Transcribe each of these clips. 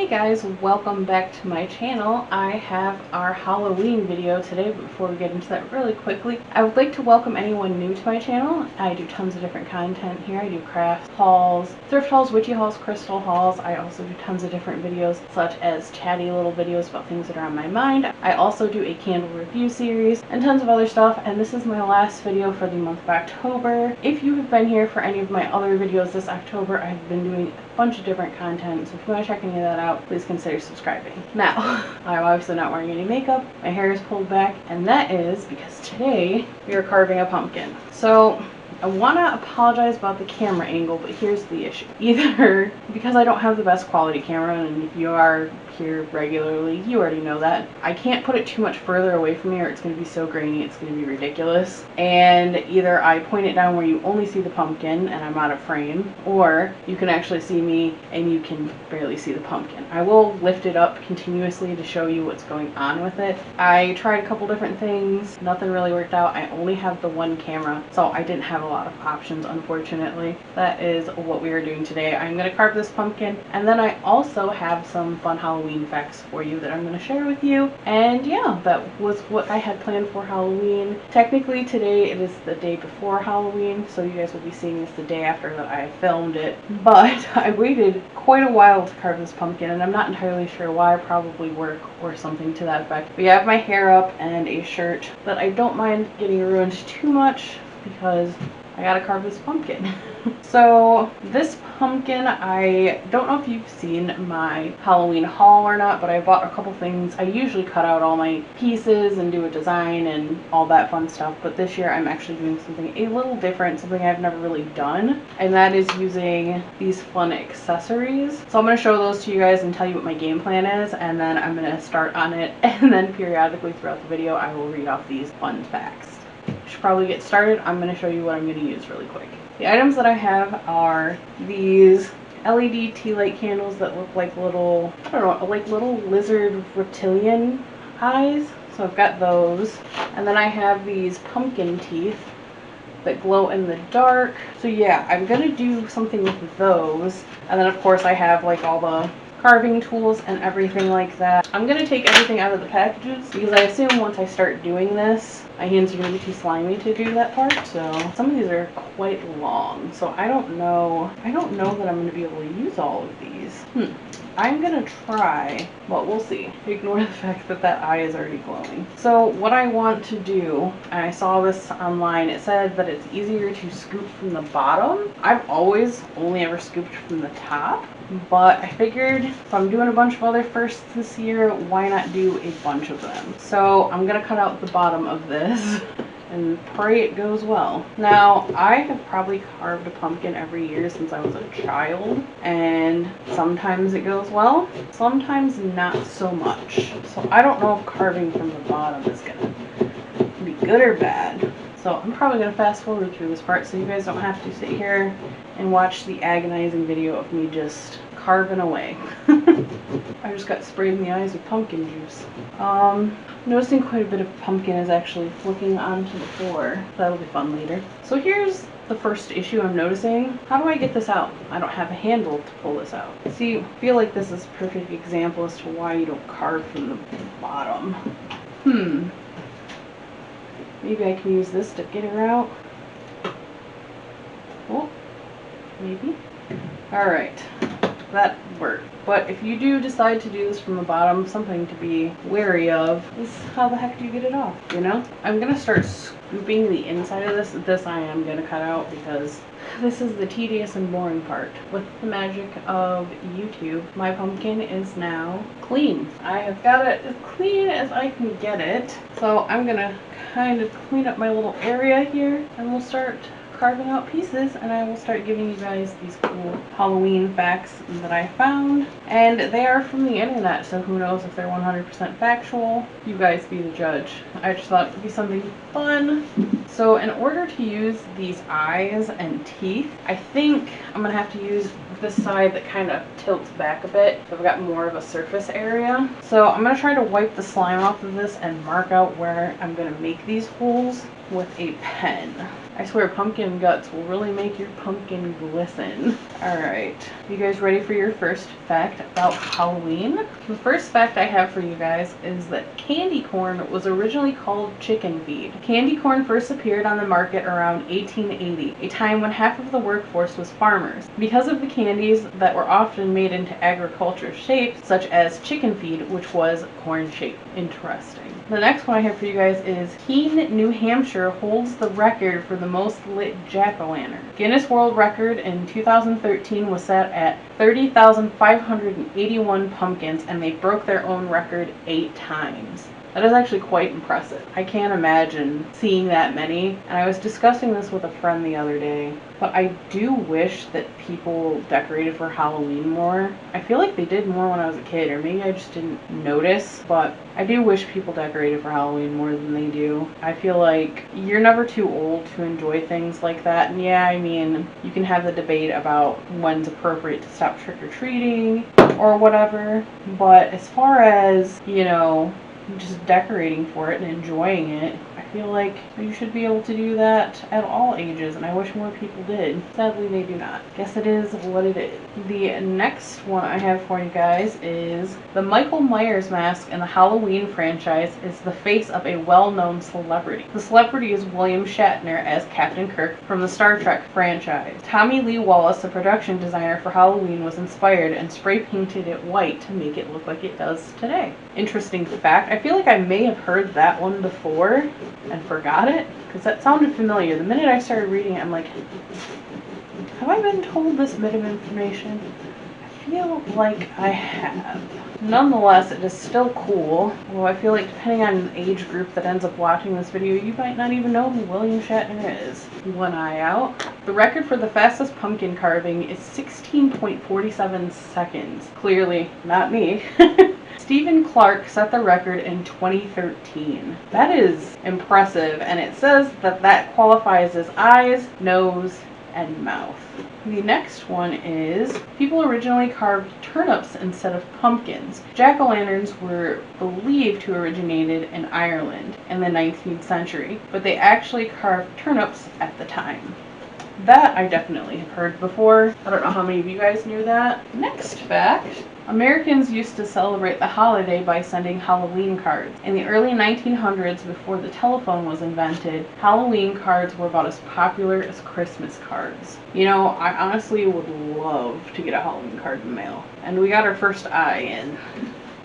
guys, welcome back to my channel. I have our Halloween video today, but before we get into that really quickly, I would like to welcome anyone new to my channel. I do tons of different content here. I do crafts, hauls, thrift hauls, witchy hauls, crystal hauls. I also do tons of different videos such as chatty little videos about things that are on my mind. I also do a candle review series and tons of other stuff, and this is my last video for the month of October. If you have been here for any of my other videos this October, I've been doing a bunch of different content, so if you want to check any of that out, please consider subscribing. Now, I'm obviously not wearing any makeup, my hair is pulled back, and that is because today we are carving a pumpkin. So I want to apologize about the camera angle, but here's the issue. Either because I don't have the best quality camera, and if you are here regularly, you already know that, I can't put it too much further away from me or it's going to be so grainy it's going to be ridiculous. And either I point it down where you only see the pumpkin and I'm out of frame, or you can actually see me and you can barely see the pumpkin. I will lift it up continuously to show you what's going on with it. I tried a couple different things, nothing really worked out. I only have the one camera, so I didn't have a lot of options, unfortunately. That is what we are doing today. I'm going to carve this pumpkin, and then I also have some fun Halloween facts for you that I'm going to share with you. And yeah, that was what I had planned for Halloween. Technically today it is the day before Halloween, so you guys will be seeing this the day after that I filmed it. But I waited quite a while to carve this pumpkin, and I'm not entirely sure why. Probably work or something to that effect. But yeah, I have my hair up and a shirt that I don't mind getting ruined too much because I gotta carve this pumpkin. So this pumpkin, I don't know if you've seen my Halloween haul or not, but I bought a couple things. I usually cut out all my pieces and do a design and all that fun stuff, but this year I'm actually doing something a little different, something I've never really done, and that is using these fun accessories. So I'm going to show those to you guys and tell you what my game plan is, and then I'm going to start on it, and then periodically throughout the video I will read off these fun facts. Should probably get started. I'm going to show you what I'm going to use really quick. The items that I have are these LED tea light candles that look like little, I don't know, like little lizard reptilian eyes. So I've got those. And then I have these pumpkin teeth that glow in the dark. So yeah, I'm going to do something with those. And then of course I have like all the carving tools and everything like that. I'm going to take everything out of the packages because I assume once I start doing this, my hands are going to be too slimy to do that part. So some of these are quite long. So I don't know that I'm going to be able to use all of these. I'm going to try, but we'll see. Ignore the fact that that eye is already glowing. So what I want to do, and I saw this online, it said that it's easier to scoop from the bottom. I've always only ever scooped from the top, but I figured if I'm doing a bunch of other firsts this year, why not do a bunch of them? So I'm going to cut out the bottom of this and pray it goes well. Now, I have probably carved a pumpkin every year since I was a child, and sometimes it goes well, sometimes not so much. So I don't know if carving from the bottom is gonna be good or bad. So I'm probably gonna fast forward through this part so you guys don't have to sit here and watch the agonizing video of me just carving away. I just got sprayed in the eyes with pumpkin juice. Noticing quite a bit of pumpkin is actually flicking onto the floor. That'll be fun later. So here's the first issue I'm noticing. How do I get this out? I don't have a handle to pull this out. See, I feel like this is a perfect example as to why you don't carve from the bottom. Maybe I can use this to get her out. Oh, maybe. Alright, that worked. But if you do decide to do this from the bottom, something to be wary of is how the heck do you get it off, you know? I'm going to start scooping the inside of this. This I am going to cut out because this is the tedious and boring part. With the magic of YouTube, my pumpkin is now clean. I have got it as clean as I can get it. So I'm going to kind of clean up my little area here, and we'll start carving out pieces, and I will start giving you guys these cool Halloween facts that I found. And they are from the internet, so who knows if they're 100% factual. You guys be the judge. I just thought it would be something fun. So in order to use these eyes and teeth, I think I'm going to have to use this side that kind of tilts back a bit. So I've got more of a surface area. So I'm going to try to wipe the slime off of this and mark out where I'm going to make these holes with a pen. I swear pumpkin guts will really make your pumpkin glisten. Alright, you guys ready for your first fact about Halloween? The first fact I have for you guys is that candy corn was originally called chicken feed. Candy corn first appeared on the market around 1880, a time when half of the workforce was farmers. Because of the candies that were often made into agriculture shapes, such as chicken feed, which was corn shaped. Interesting. The next one I have for you guys is Keene, New Hampshire holds the record for the most lit jack-o'-lantern. Guinness World Record in 2013 was set at 30,581 pumpkins, and they broke their own record 8 times. That is actually quite impressive. I can't imagine seeing that many, and I was discussing this with a friend the other day, but I do wish that people decorated for Halloween more. I feel like they did more when I was a kid, or maybe I just didn't notice, but I do wish people decorated for Halloween more than they do. I feel like you're never too old to enjoy things like that, and yeah, I mean, you can have the debate about when's appropriate to stop trick-or-treating or whatever, but as far as, you know, just decorating for it and enjoying it, I feel like you should be able to do that at all ages, and I wish more people did. Sadly, they do not. Guess it is what it is. The next one I have for you guys is the Michael Myers mask in the Halloween franchise is the face of a well-known celebrity. The celebrity is William Shatner as Captain Kirk from the Star Trek franchise. Tommy Lee Wallace, the production designer for Halloween, was inspired and spray painted it white to make it look like it does today. Interesting fact, I feel like I may have heard that one before and forgot it, because that sounded familiar. The minute I started reading it, I'm like, have I been told this bit of information? I feel like I have. Nonetheless, it is still cool. Although I feel like depending on the age group that ends up watching this video, you might not even know who William Shatner is. One eye out. The record for the fastest pumpkin carving is 16.47 seconds. Clearly, not me. Stephen Clark set the record in 2013. That is impressive, and it says that that qualifies as eyes, nose, and mouth. The next one is, people originally carved turnips instead of pumpkins. Jack-o'-lanterns were believed to originated in Ireland in the 19th century, but they actually carved turnips at the time. That I definitely have heard before. I don't know how many of you guys knew that. Next fact. Americans used to celebrate the holiday by sending Halloween cards. In the early 1900s, before the telephone was invented, Halloween cards were about as popular as Christmas cards. You know, I honestly would love to get a Halloween card in the mail. And we got our first eye in.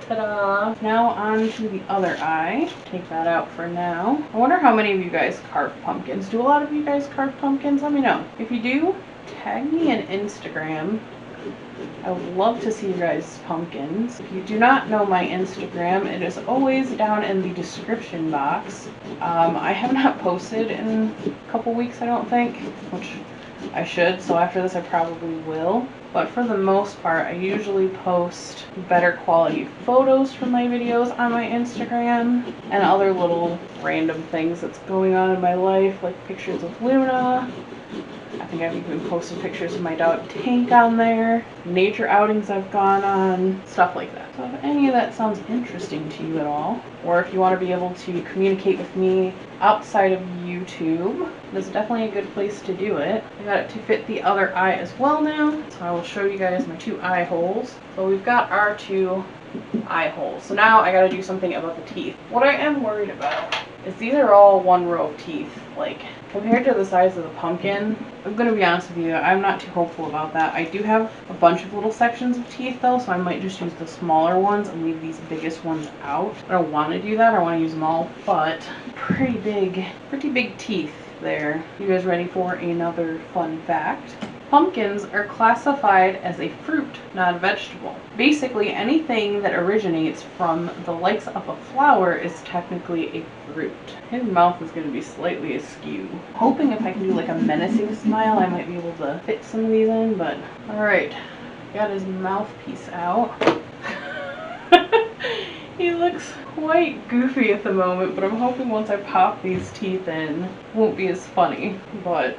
Ta-da! Now on to the other eye. Take that out for now. I wonder how many of you guys carve pumpkins. Do a lot of you guys carve pumpkins? Let me know. If you do, tag me on Instagram. I would love to see you guys' pumpkins. If you do not know my Instagram, it is always down in the description box. I have not posted in a couple weeks, I don't think, which I should, so after this I probably will. But for the most part, I usually post better quality photos from my videos on my Instagram and other little random things that's going on in my life, like pictures of Luna. I think I've even posted pictures of my dog Tank on there, nature outings I've gone on, stuff like that. So if any of that sounds interesting to you at all, or if you want to be able to communicate with me outside of YouTube, this is definitely a good place to do it. I got it to fit the other eye as well now, so I will show you guys my 2 eye holes. So we've got our 2 eye holes. So now I gotta do something about the teeth. What I am worried about is these are all 1 row of teeth. Like, compared to the size of the pumpkin, I'm gonna be honest with you, I'm not too hopeful about that. I do have a bunch of little sections of teeth though, so I might just use the smaller ones and leave these biggest ones out. I don't want to do that, I want to use them all, but pretty big teeth there. You guys ready for another fun fact? Pumpkins are classified as a fruit, not a vegetable. Basically, anything that originates from the likes of a flower is technically a fruit. His mouth is going to be slightly askew. Hoping if I can do like a menacing smile, I might be able to fit some of these in, but alright. Got his mouthpiece out. He looks quite goofy at the moment, but I'm hoping once I pop these teeth in, it won't be as funny, but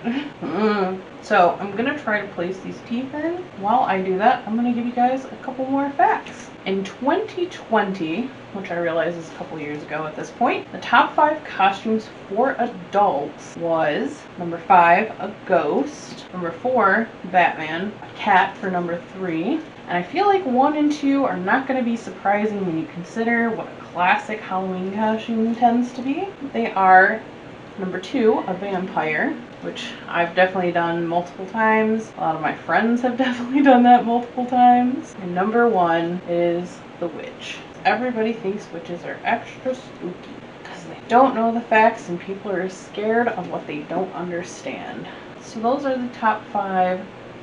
So I'm gonna try to place these teeth in. While I do that, I'm gonna give you guys a couple more facts. In 2020, which I realize is a couple years ago at this point, the top 5 costumes for adults was number 5, a ghost, number 4, Batman, a cat for number 3, and I feel like 1 and 2 are not going to be surprising when you consider what a classic Halloween costume tends to be. They are number 2, a vampire, which I've definitely done multiple times. A lot of my friends have definitely done that multiple times. And number 1 is the witch. Everybody thinks witches are extra spooky because they don't know the facts and people are scared of what they don't understand. So those are the top 5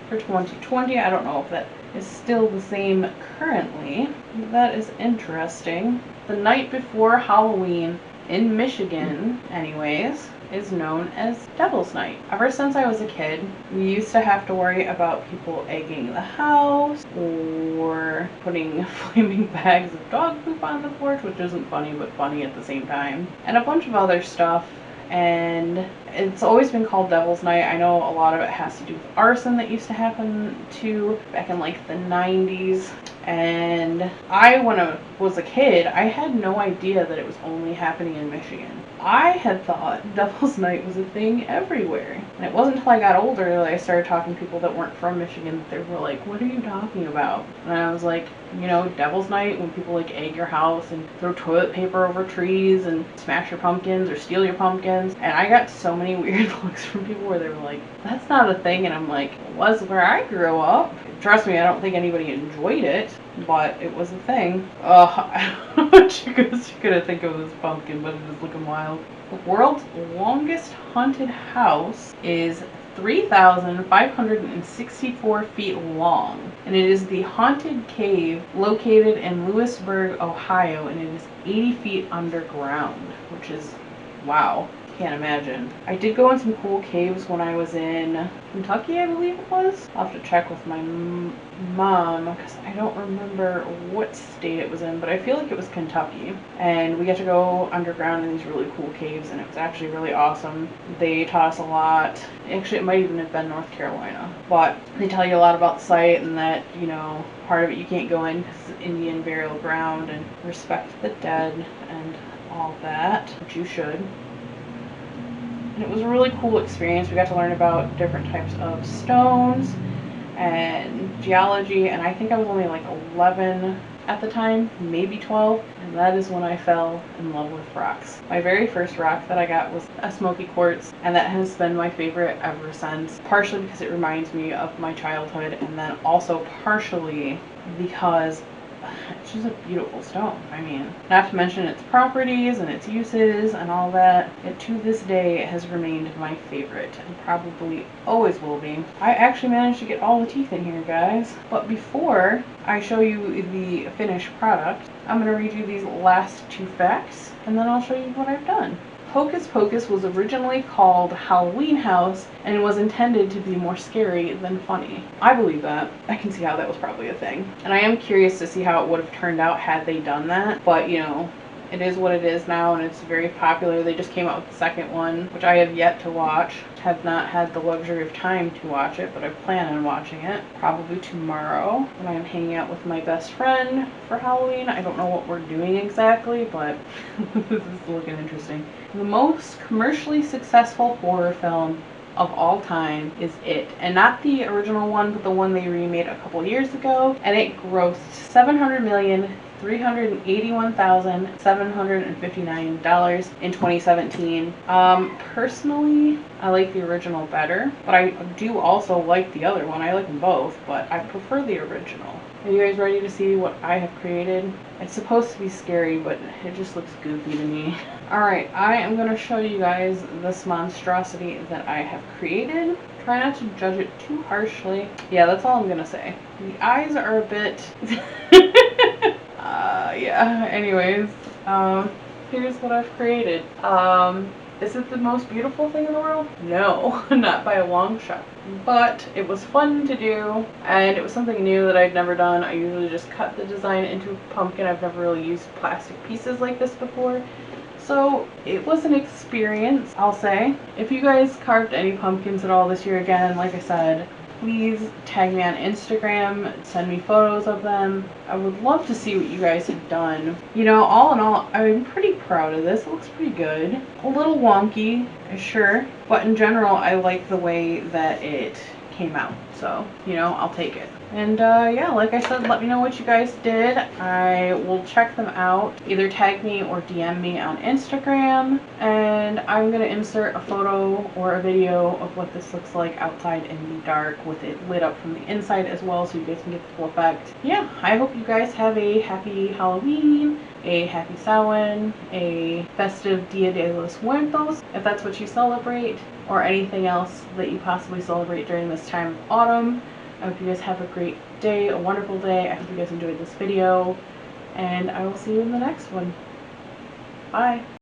for 2020. I don't know if that is still the same currently. That is interesting. The night before Halloween in Michigan, anyways, is known as Devil's Night. Ever since I was a kid, we used to have to worry about people egging the house or putting flaming bags of dog poop on the porch, which isn't funny but funny at the same time, and a bunch of other stuff. And it's always been called Devil's Night. I know a lot of it has to do with arson that used to happen too back in like the 90s. And when I was a kid, I had no idea that it was only happening in Michigan. I had thought Devil's Night was a thing everywhere. And it wasn't until I got older that I started talking to people that weren't from Michigan that they were like, what are you talking about? And I was like, you know, Devil's Night, when people like egg your house and throw toilet paper over trees and smash your pumpkins or steal your pumpkins. And I got so many weird looks from people where they were like, that's not a thing. And I'm like, it was where I grew up. Trust me, I don't think anybody enjoyed it, but it was a thing. I don't know what you're gonna think of this pumpkin, but it is looking wild. The world's longest haunted house is 3,564 feet long, and it is the Haunted Cave located in Lewisburg, Ohio, and it is 80 feet underground, which is wow. Can't imagine. I did go in some cool caves when I was in Kentucky, I believe it was. I'll have to check with my mom because I don't remember what state it was in, but I feel like it was Kentucky. And we got to go underground in these really cool caves, and it was actually really awesome. They taught us a lot. Actually, it might even have been North Carolina, but they tell you a lot about the site and that, you know, part of it you can't go in because it's Indian burial ground and respect the dead and all that, which you should. And it was a really cool experience. We got to learn about different types of stones and geology, and I think I was only like 11 at the time, maybe 12, and that is when I fell in love with rocks. My very first rock that I got was a smoky quartz, and that has been my favorite ever since, partially because it reminds me of my childhood, and then also partially because it's just a beautiful stone. I mean, not to mention its properties and its uses and all that. Yet to this day, it has remained my favorite and probably always will be. I actually managed to get all the teeth in here, guys. But before I show you the finished product, I'm going to read you these last 2 facts, and then I'll show you what I've done. Hocus Pocus was originally called Halloween House and it was intended to be more scary than funny. I believe that. I can see how that was probably a thing. And I am curious to see how it would have turned out had they done that. But, you know, it is what it is now and it's very popular. They just came out with the second one, which I have yet to watch. Have not had the luxury of time to watch it, but I plan on watching it probably tomorrow when I'm hanging out with my best friend for Halloween. I don't know what we're doing exactly, but this is looking interesting. The most commercially successful horror film of all time is It, and not the original one, but the one they remade a couple years ago, and it grossed $700,381,759 in 2017. Personally, I like the original better, but I do also like the other one. I like them both, but I prefer the original. Are you guys ready to see what I have created? It's supposed to be scary, but it just looks goofy to me. Alright, I am going to show you guys this monstrosity that I have created. Try not to judge it too harshly. Yeah, that's all I'm going to say. The eyes are a bit... yeah, anyways, here's what I've created. Is it the most beautiful thing in the world? No, not by a long shot. But it was fun to do, and it was something new that I'd never done. I usually just cut the design into a pumpkin. I've never really used plastic pieces like this before. So it was an experience, I'll say. If you guys carved any pumpkins at all this year, again, like I said, please tag me on Instagram, send me photos of them. I would love to see what you guys have done. You know, all in all, I'm pretty proud of this. It looks pretty good. A little wonky, sure, but in general, I like the way that it came out. So, you know, I'll take it. And yeah, like I said, let me know what you guys did. I will check them out. Either tag me or DM me on Instagram. And I'm going to insert a photo or a video of what this looks like outside in the dark with it lit up from the inside as well, so you guys can get the full effect. Yeah, I hope you guys have a happy Halloween, a happy Samhain, a festive Dia de los Muertos, if that's what you celebrate, or anything else that you possibly celebrate during this time of autumn. I hope you guys have a great day, a wonderful day. I hope you guys enjoyed this video, and I will see you in the next one. Bye.